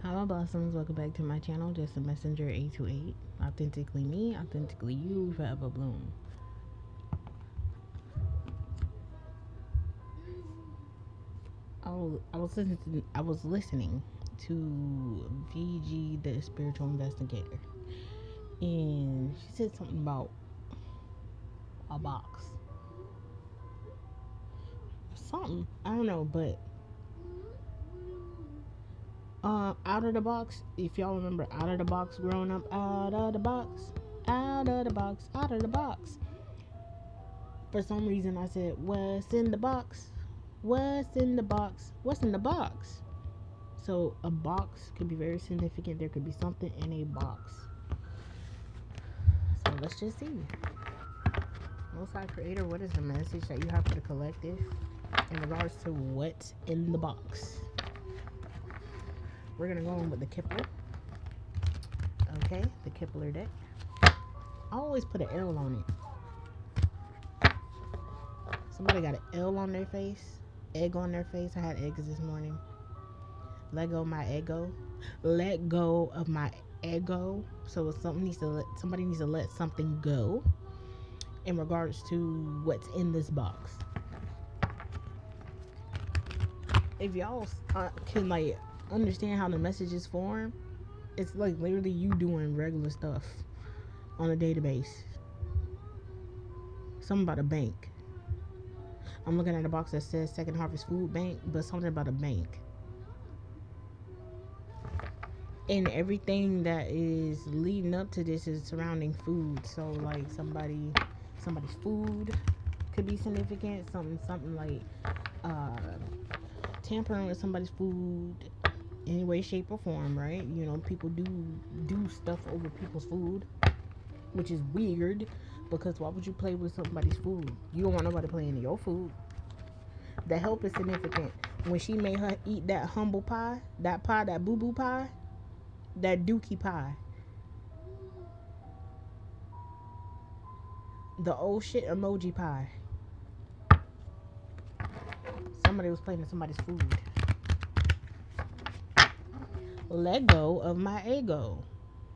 Blossoms, welcome back to my channel. Just a messenger 828. Authentically me, authentically you, forever bloom. I was listening to VG, the spiritual investigator, and she said something about a box. Something I don't know, but out of the box. If y'all remember, out of the box growing up, out of the box, out of the box, out of the box. For some reason, I said, "What's in the box? What's in the box? What's in the box?" So a box could be very significant. There could be something in a box. So let's just see. Most High Creator, what is the message that you have for the collective in regards to what's in the box? We're gonna go in with the Kipler. Okay, the Kipler deck. I always put an L on it. Somebody got an L on their face, egg on their face. I had eggs this morning. Let go of my ego. Let go of my ego. So if somebody needs to let something go in regards to what's in this box. If y'all can understand how the messages form, it's like literally you doing regular stuff on a database. Something about a bank. I'm looking at a box that says Second Harvest Food Bank, but something about a bank. And everything that is leading up to this is surrounding food. So like somebody's food could be significant. Something like tampering with somebody's food in any way, shape, or form, right? You know, people do stuff over people's food, which is weird, because why would you play with somebody's food? You don't want nobody playing in your food. The help is significant. When she made her eat that humble pie, that boo-boo pie, that dookie pie, the old shit emoji pie. Somebody was playing with somebody's food. Let go of my ego.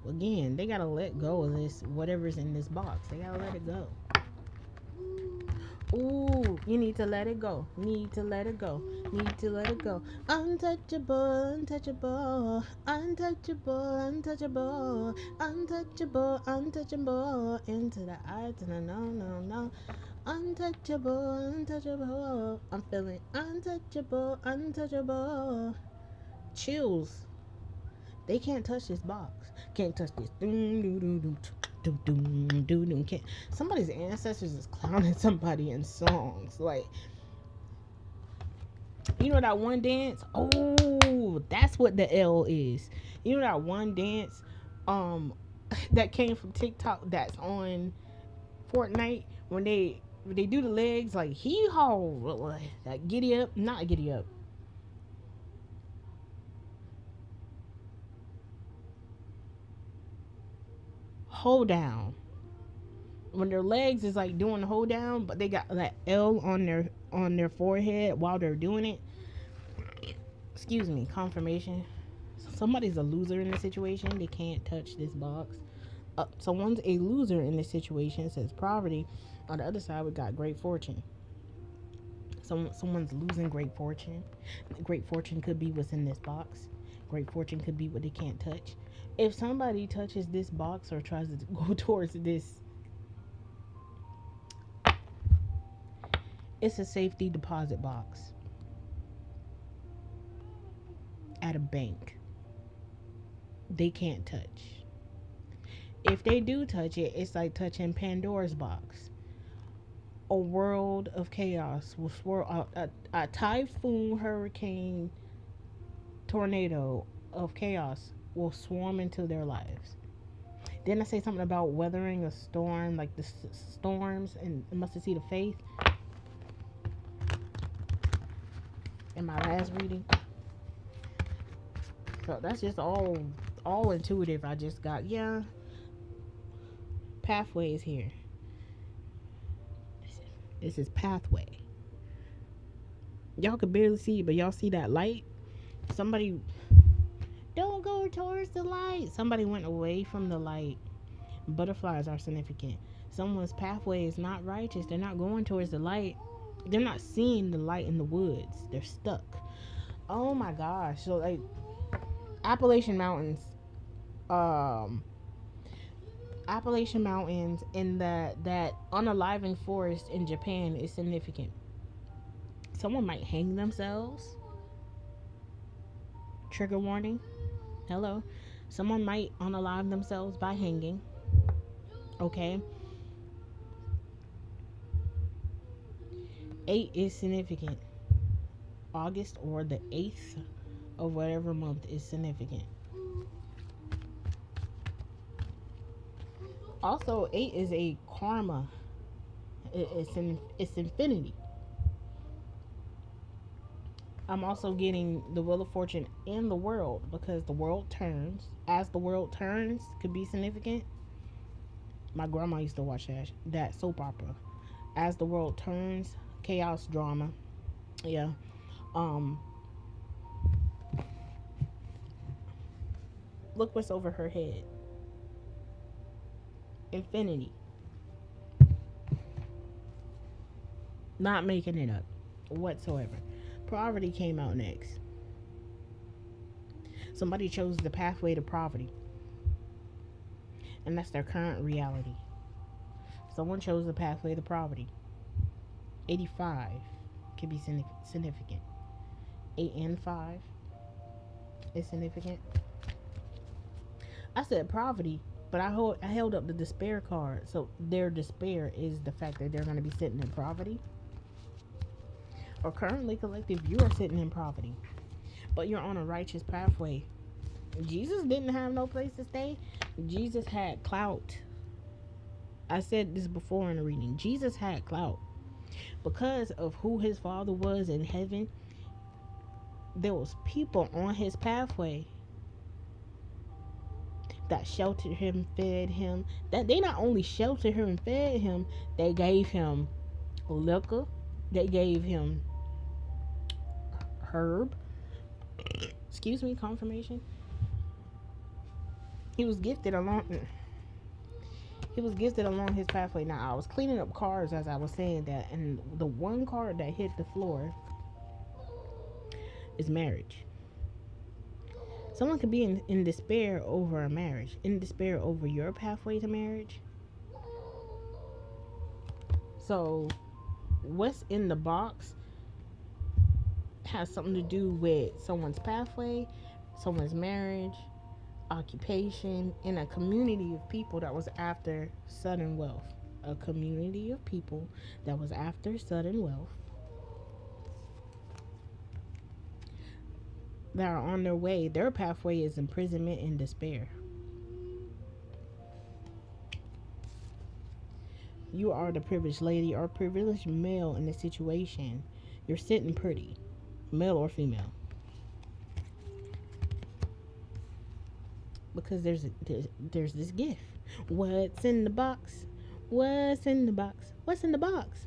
Again, they gotta let go of this, whatever's in this box. They gotta let it go. Ooh, you need to let it go. Need to let it go. Need to let it go. Untouchable, untouchable, untouchable, untouchable, untouchable, untouchable. Into the eyes, no. Untouchable, untouchable. I'm feeling untouchable, untouchable. Chills. They can't touch this box. Can't touch this. Can't. Somebody's ancestors is clowning somebody in songs. Like, you know that one dance? Oh, that's what the L is. You know that one dance that came from TikTok that's on Fortnite when they do the legs like hee haw, that giddy up, not giddy up. Hold down. When their legs is like doing the hold down, but they got that L on their forehead while they're doing it. Excuse me, confirmation. Somebody's a loser in this situation. They can't touch this box. Someone's a loser in this situation, says poverty. On the other side, we got great fortune. Someone's losing great fortune. Great fortune could be what's in this box. Great fortune could be what they can't touch. If somebody touches this box or tries to go towards this, it's a safety deposit box at a bank. They can't touch. If they do touch it, it's like touching Pandora's box. A world of chaos will swirl. A typhoon, hurricane, tornado of chaos will swarm into their lives. Didn't I say something about weathering a storm, like the storms and mustard seed of faith in my last reading? So that's just all intuitive. I just got, yeah, pathways here. This is pathway. Y'all could barely see it, but y'all see that light? Somebody, Don't go towards the light. Somebody went away from the light. Butterflies are significant. Someone's pathway is not righteous. They're not going towards the light. They're not seeing the light in the woods. They're stuck. Oh my gosh. So like Appalachian Mountains, um Appalachian Mountains and that unaliving forest in Japan is significant. Someone might hang themselves. Trigger warning. Hello. Someone might unalive themselves by hanging. Okay. 8 is significant. August or the 8th of whatever month is significant. Also, 8 is a karma. It's infinity. I'm also getting the Wheel of Fortune and the world because the world turns. As the world turns could be significant. My grandma used to watch that soap opera. As the world turns, chaos, drama. Yeah. Look what's over her head. Infinity. Not making it up whatsoever. Poverty came out next. Somebody chose the pathway to poverty. And that's their current reality. Someone chose the pathway to poverty. 85 can be significant. 8 and 5 is significant. I said poverty, but I held up the despair card. So their despair is the fact that they're going to be sitting in poverty. Or currently, collective, you are sitting in poverty, but you're on a righteous pathway. Jesus didn't have no place to stay. Jesus had clout. I said this before in the reading. Jesus had clout. Because of who his father was in heaven, there was people on his pathway that sheltered him, fed him. That they not only sheltered him and fed him, they gave him liquor. They gave him herb. Excuse me, confirmation. He was gifted along his pathway. Now I was cleaning up cards as I was saying that, and the one card that hit the floor is marriage. Someone could be in despair over a marriage, in despair over your pathway to marriage. So what's in the box has something to do with someone's pathway, someone's marriage, occupation, and a community of people that was after sudden wealth. A community of people that was after sudden wealth, that are on their way. Their pathway is imprisonment and despair. You are the privileged lady or privileged male in the situation. You're sitting pretty, male or female. Because there's this gift. What's in the box? What's in the box? What's in the box?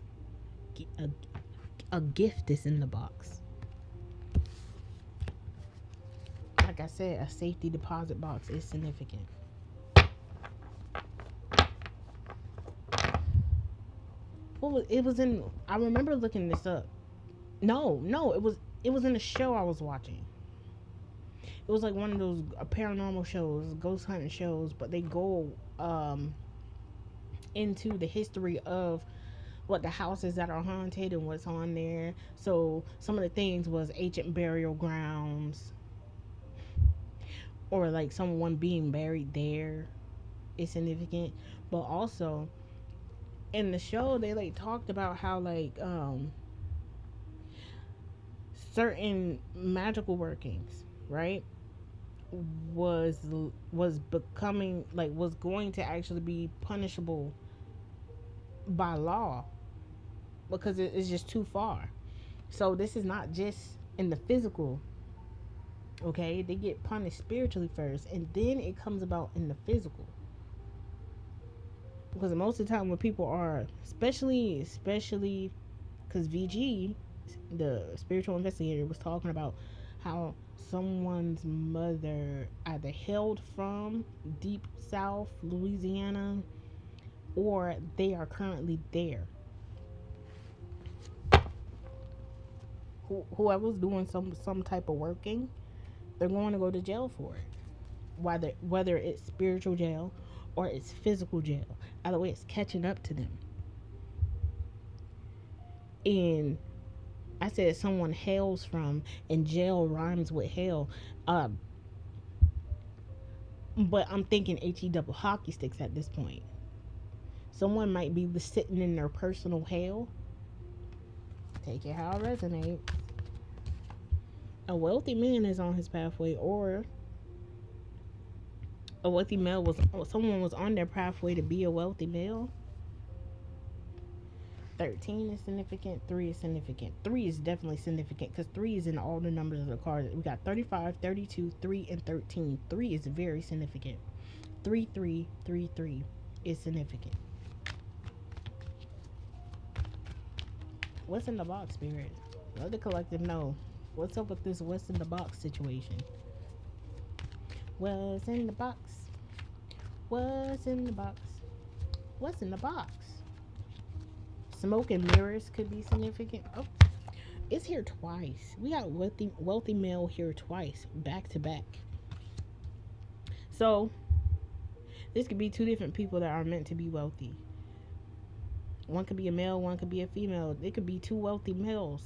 A gift is in the box. Like I said, a safety deposit box is significant. It was in. I remember looking this up. No, it was in a show I was watching. It was like one of those paranormal shows, ghost hunting shows, but they go into the history of what the houses that are haunted and what's on there. So some of the things was ancient burial grounds, or like someone being buried there is significant. But also in the show they like talked about how like certain magical workings, right, was becoming like was going to actually be punishable by law because it's just too far. So this is not just in the physical. Okay, they get punished spiritually first, and then it comes about in the physical. Because most of the time when people are, especially because VG, the spiritual investigator, was talking about how someone's mother either hailed from deep south Louisiana or they are currently there. Whoever's doing some type of working, they're going to go to jail for it. Whether it's spiritual jail or it's physical jail, either way, it's catching up to them. And I said someone hails from, and jail rhymes with hell. But I'm thinking HE double hockey sticks at this point. Someone might be sitting in their personal hell. Take it how it resonates. A wealthy man is on his pathway, or a wealthy male someone was on their pathway to be a wealthy male. 13 is significant. 3 is significant. 3 is definitely significant because 3 is in all the numbers of the cards. We got 35, 32, 3, and 13. 3 is very significant. 3, 3, 3, 3 is significant. What's in the box, Spirit? Let the collective know. What's up with this what's in the box situation? What's in the box? What's in the box? What's in the box? Smoke and mirrors could be significant. Oh, it's here twice. We got wealthy male here twice, back to back. So this could be two different people that are meant to be wealthy. One could be a male, one could be a female. It could be two wealthy males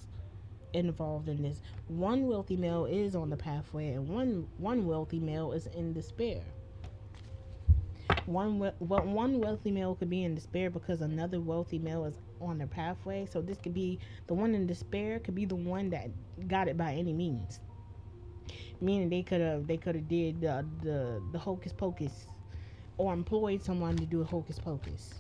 involved in this. One wealthy male is on the pathway, and one wealthy male is in despair. One wealthy male could be in despair because another wealthy male is on their pathway. So this could be the one in despair could be the one that got it by any means. Meaning they could have did the hocus pocus or employed someone to do a hocus pocus.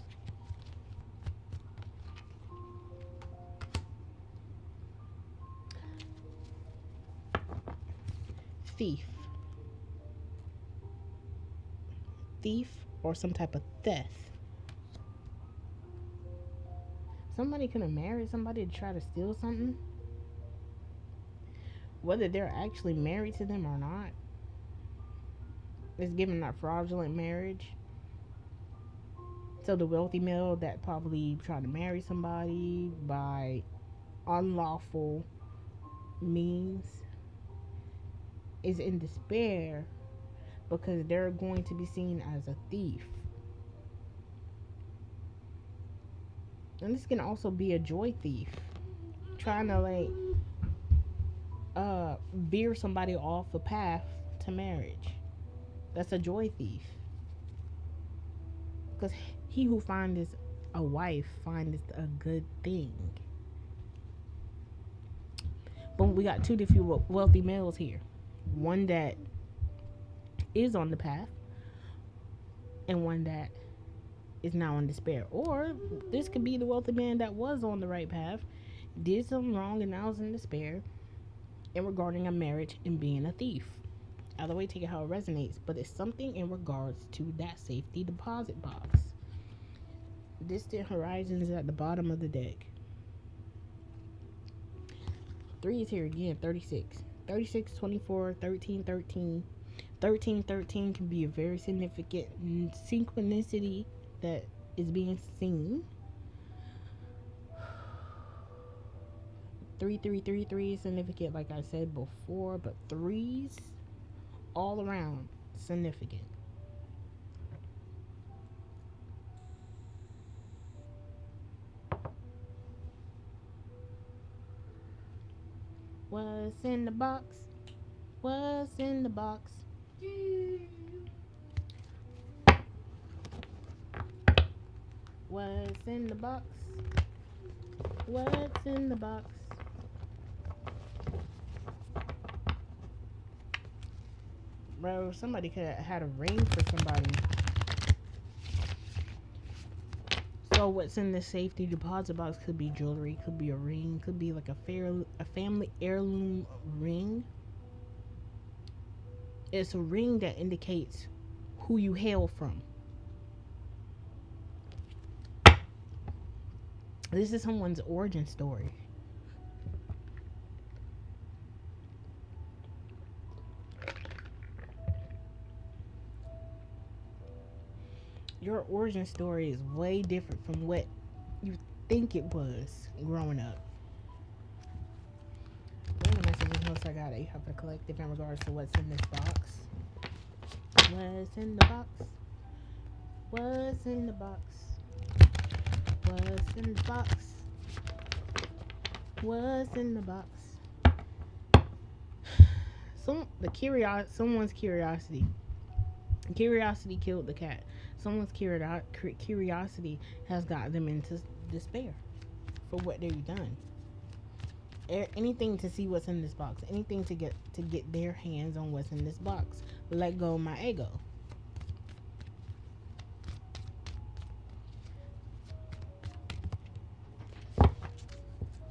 Thief or some type of theft. Somebody could have married somebody to try to steal something. Whether they're actually married to them or not, it's given that fraudulent marriage. So the wealthy male that probably tried to marry somebody by unlawful means is in despair because they're going to be seen as a thief. And this can also be a joy thief, trying to veer somebody off a path to marriage. That's a joy thief. Because he who findeth a wife findeth a good thing. But we got two different wealthy males here. One that is on the path, and one that is now in despair. Or this could be the wealthy man that was on the right path, did something wrong, and now is in despair in regarding a marriage and being a thief. Either way, take it how it resonates, but it's something in regards to that safety deposit box. Distant horizons at the bottom of the deck. 3 is here again. 36, 36, 24, 13, 13. 13, 13 can be a very significant synchronicity that is being seen. 3, 3, 3, 3 is significant, like I said before, but 3s all around significant. What's in the box? What's in the box? What's in the box? What's in the box? Bro, somebody could have had a ring for somebody. So what's in the safety deposit box could be jewelry, could be a ring, could be like a family heirloom ring. It's a ring that indicates who you hail from. This is someone's origin story. Your origin story is way different from what you think it was growing up. One of the messages notes I got that you have to collective in regards to what's in this box. What's in the box? What's in the box? What's in the box? What's in the box? Someone's curiosity. Curiosity killed the cat. Someone's curiosity has got them into despair for what they've done. Anything to see what's in this box. Anything to get their hands on what's in this box. Let go of my ego.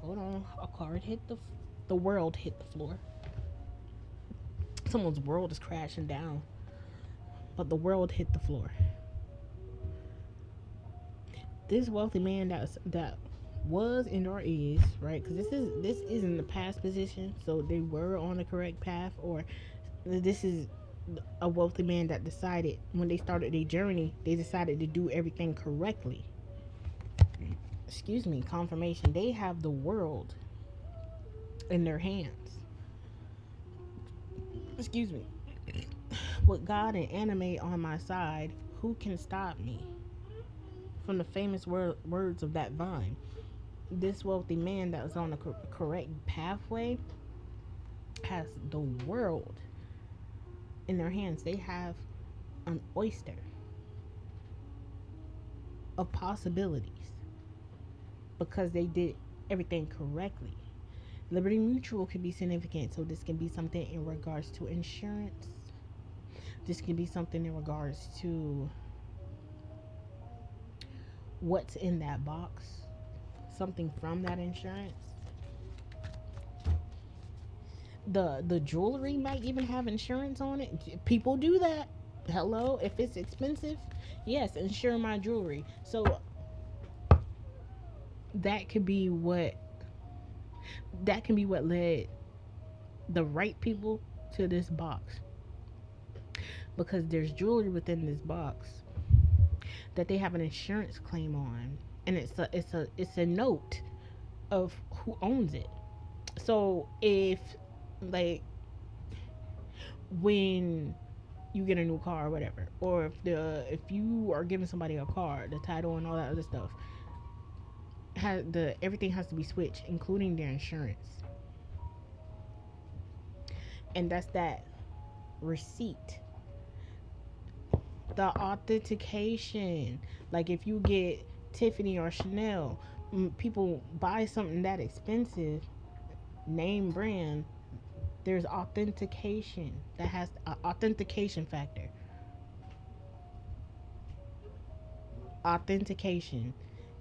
Hold on. A card hit the world hit the floor. Someone's world is crashing down. But the world hit the floor. This wealthy man that was and or is, right? Because this is in the past position, so they were on the correct path, or this is a wealthy man that decided when they started their journey, they decided to do everything correctly. Excuse me, confirmation. They have the world in their hands. Excuse me. With God and anime on my side, who can stop me? From the famous words of that vine. This wealthy man that was on the correct pathway has the world in their hands. They have an oyster of possibilities because they did everything correctly. Liberty Mutual could be significant, so this can be something in regards to insurance. This can be something in regards to what's in that box, something from that insurance. The jewelry might even have insurance on it. People do that. Hello, if it's expensive, yes, insure my jewelry. So that could be what led the right people to this box, because there's jewelry within this box that they have an insurance claim on, and it's a note of who owns it. So if, like, when you get a new car or whatever, or if you are giving somebody a car, the title and all that other stuff, everything has to be switched, including their insurance. And that's that receipt. The authentication. Like if you get Tiffany or Chanel, people buy something that expensive, name brand, there's authentication. That has an authentication factor. Authentication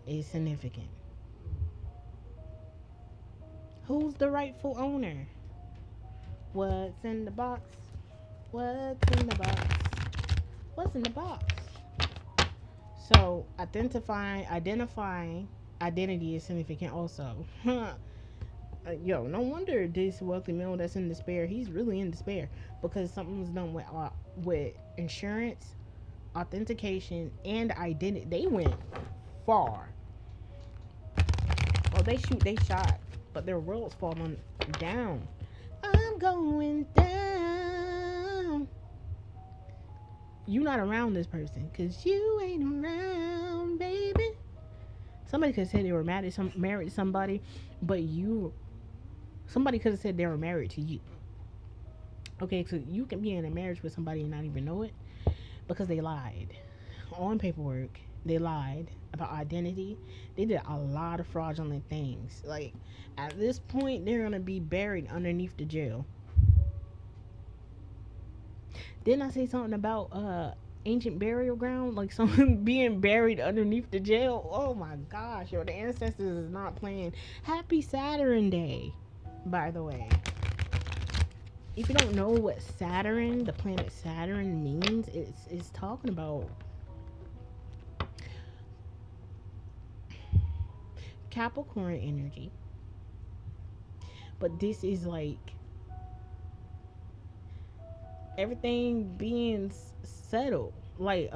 is significant. Who's the rightful owner? What's in the box? What's in the box? What's in the box? So identifying identity is significant also. Yo, no wonder this wealthy male that's in despair, he's really in despair because something was done with insurance, authentication, and identity. They went far. Oh, they shot, but their world's falling down. I'm going down. You not around this person because you ain't around, baby. Somebody could say they were married to somebody, but somebody could have said they were married to you. Okay, so you can be in a marriage with somebody and not even know it because they lied on paperwork. They lied about identity. They did a lot of fraudulent things. Like, at this point, they're gonna be buried underneath the jail. Didn't I say something about ancient burial ground? Like someone being buried underneath the jail? Oh my gosh, yo, the ancestors is not playing. Happy Saturn Day, by the way. If you don't know what Saturn, the planet Saturn means, it's talking about Capricorn energy. But this is like everything being settled. like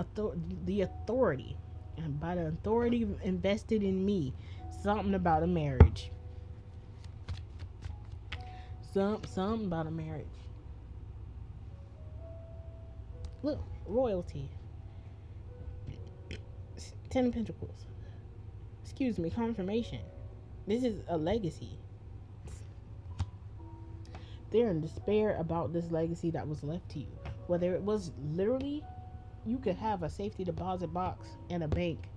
the authority, and by the authority invested in me, something about a marriage. Something about a marriage. Look, royalty. Ten of Pentacles. Excuse me, confirmation. This is a legacy. They're in despair about this legacy that was left to you. Whether it was literally, you could have a safety deposit box in a bank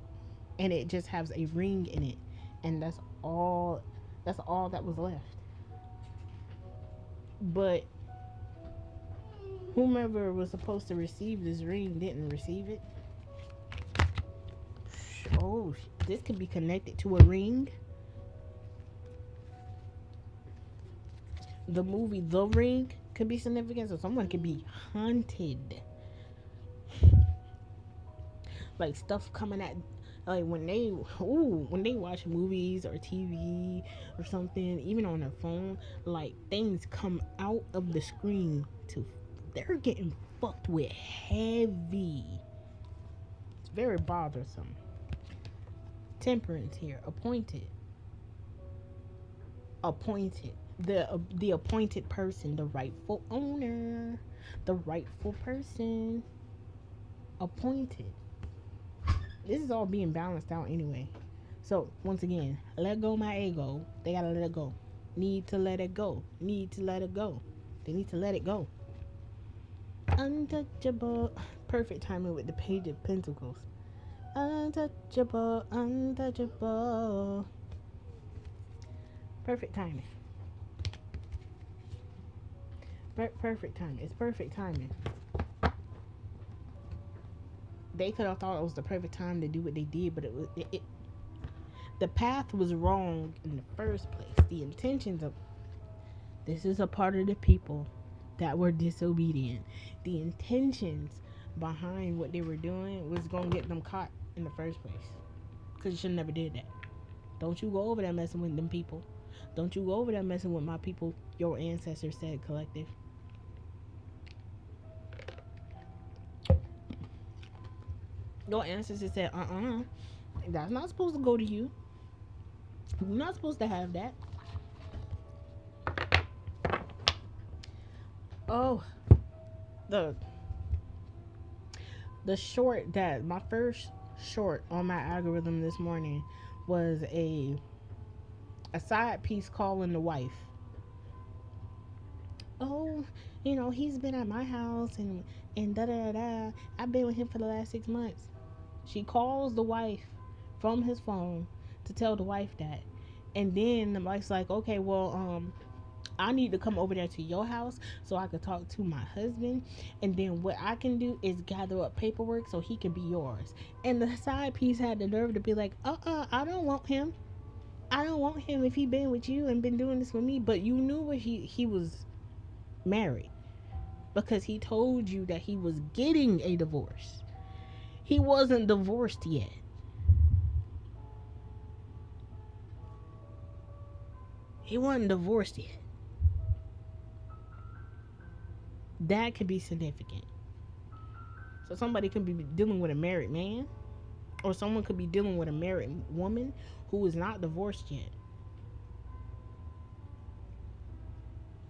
and it just has a ring in it. And that's all that was left. But whomever was supposed to receive this ring didn't receive it. Oh, this could be connected to a ring. The movie The Ring could be significant, so someone could be haunted. Like stuff coming at, like when they watch movies or TV or something, even on their phone, like things come out of the screen to, they're getting fucked with heavy. It's very bothersome. Temperance here. Appointed. The appointed person, the rightful owner, the rightful person. Appointed. This is all being balanced out anyway. So once again, let go my ego. They gotta let it go. Need to let it go. Need to let it go. They need to let it go. Untouchable. Perfect timing with the Page of Pentacles. Untouchable. Untouchable. Perfect timing. Perfect timing. It's perfect timing. They could have thought it was the perfect time to do what they did, but the path was wrong in the first place. The intentions of this is a part of the people that were disobedient. The intentions behind what they were doing was gonna get them caught in the first place, because you should never did that. Don't you go over there messing with them people. Don't you go over there messing with my people. Your ancestors said, collective. Your ancestors said, that's not supposed to go to you. You're not supposed to have that. Oh, the short that my first short on my algorithm this morning was a side piece calling the wife. Oh, he's been at my house and da da da. I've been with him for the last 6 months. She calls the wife from his phone to tell the wife that. And then the wife's like, okay, well, I need to come over there to your house so I could talk to my husband. And then what I can do is gather up paperwork so he can be yours. And the side piece had the nerve to be like, I don't want him. I don't want him if he been with you and been doing this with me. But you knew what he was married, because he told you that he was getting a divorce. He wasn't divorced yet. He wasn't divorced yet. That could be significant. So somebody could be dealing with a married man, or someone could be dealing with a married woman who is not divorced yet.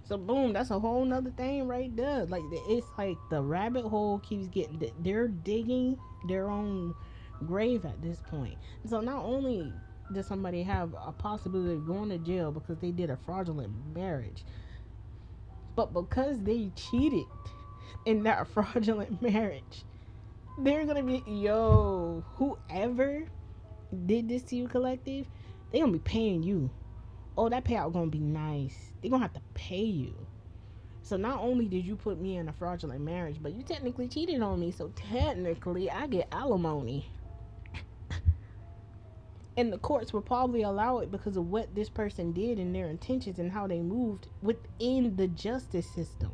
So boom, that's a whole nother thing right there. Like, it's like the rabbit hole keeps getting, they're digging their own grave at this point. So not only does somebody have a possibility of going to jail because they did a fraudulent marriage, but because they cheated in that fraudulent marriage, they're gonna be, whoever did this to you, collective, they're gonna be paying you. Oh, that payout gonna be nice. They're gonna have to pay you. So not only did you put me in a fraudulent marriage, but you technically cheated on me. So technically, I get alimony. And the courts will probably allow it because of what this person did and their intentions and how they moved within the justice system.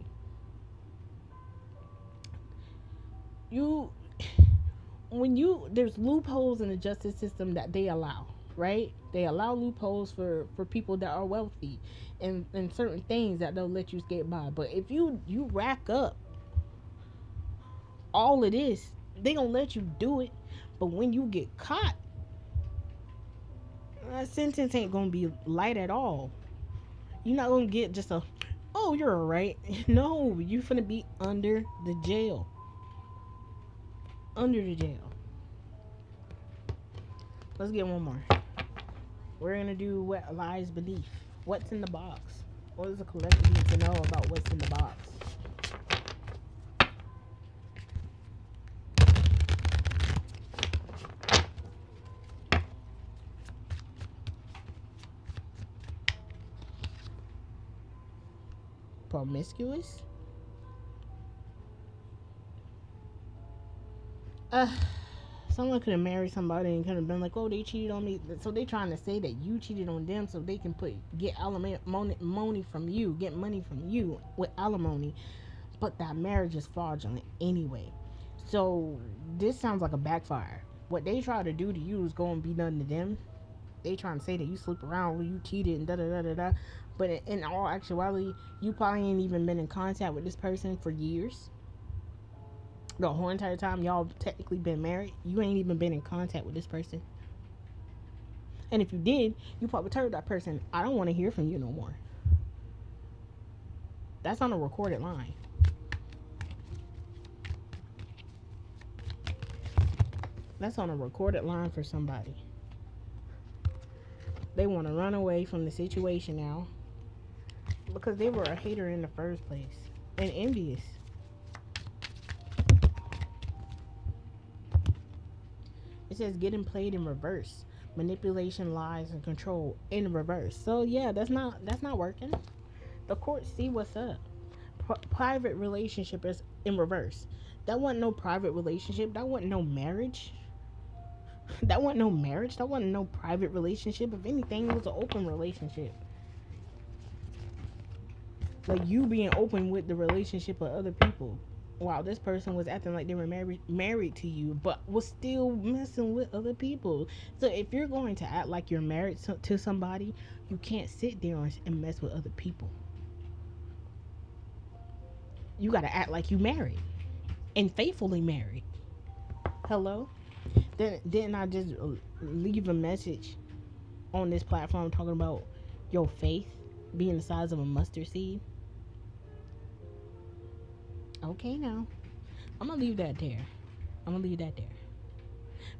There's loopholes in the justice system that they allow, right? They allow loopholes for people that are wealthy and certain things that they'll let you skate by. But if you rack up all of this, they gonna let you do it, but when you get caught, that sentence ain't gonna be light at all. You're not gonna get just a, oh, you're alright. No, you finna be under the jail. Under the jail. Let's get one more. We're gonna do what lies beneath. What's in the box? What does the collective need to know about what's in the box? Promiscuous? Someone could have married somebody and could have been like, oh, they cheated on me. So they trying to say that you cheated on them so they can get alimony from you, get money from you with alimony. But that marriage is fraudulent anyway. So this sounds like a backfire. What they try to do to you is going to be done to them. They trying to say that you sleep around when you cheated and da da da da da. But in all actuality, you probably ain't even been in contact with this person for years. The whole entire time y'all technically been married, you ain't even been in contact with this person. And if you did, you probably told that person, I don't want to hear from you no more. That's on a recorded line. That's on a recorded line for somebody. They want to run away from the situation now because they were a hater in the first place and envious. It says getting played in reverse. Manipulation, lies, and control in reverse. So yeah, that's not working. The courts see what's up. Private relationship is in reverse. That wasn't no private relationship. That wasn't no marriage. That wasn't no marriage. That wasn't no private relationship. If anything, it was an open relationship. Like you being open with the relationship of other people. Wow, this person was acting like they were married to you, but was still messing with other people. So if you're going to act like you're married to somebody, you can't sit there and mess with other people. You got to act like you married and faithfully married. Hello? Didn't I just leave a message on this platform talking about your faith being the size of a mustard seed? Okay, now I'm gonna leave that there.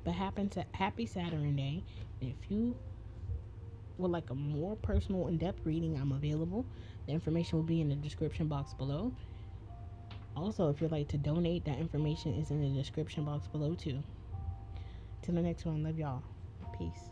But happy Saturn Day. And if you would like a more personal, in-depth reading, I'm available. The information will be in the description box below. Also, if you'd like to donate, that information is in the description box below too. Till the next one, love y'all. Peace.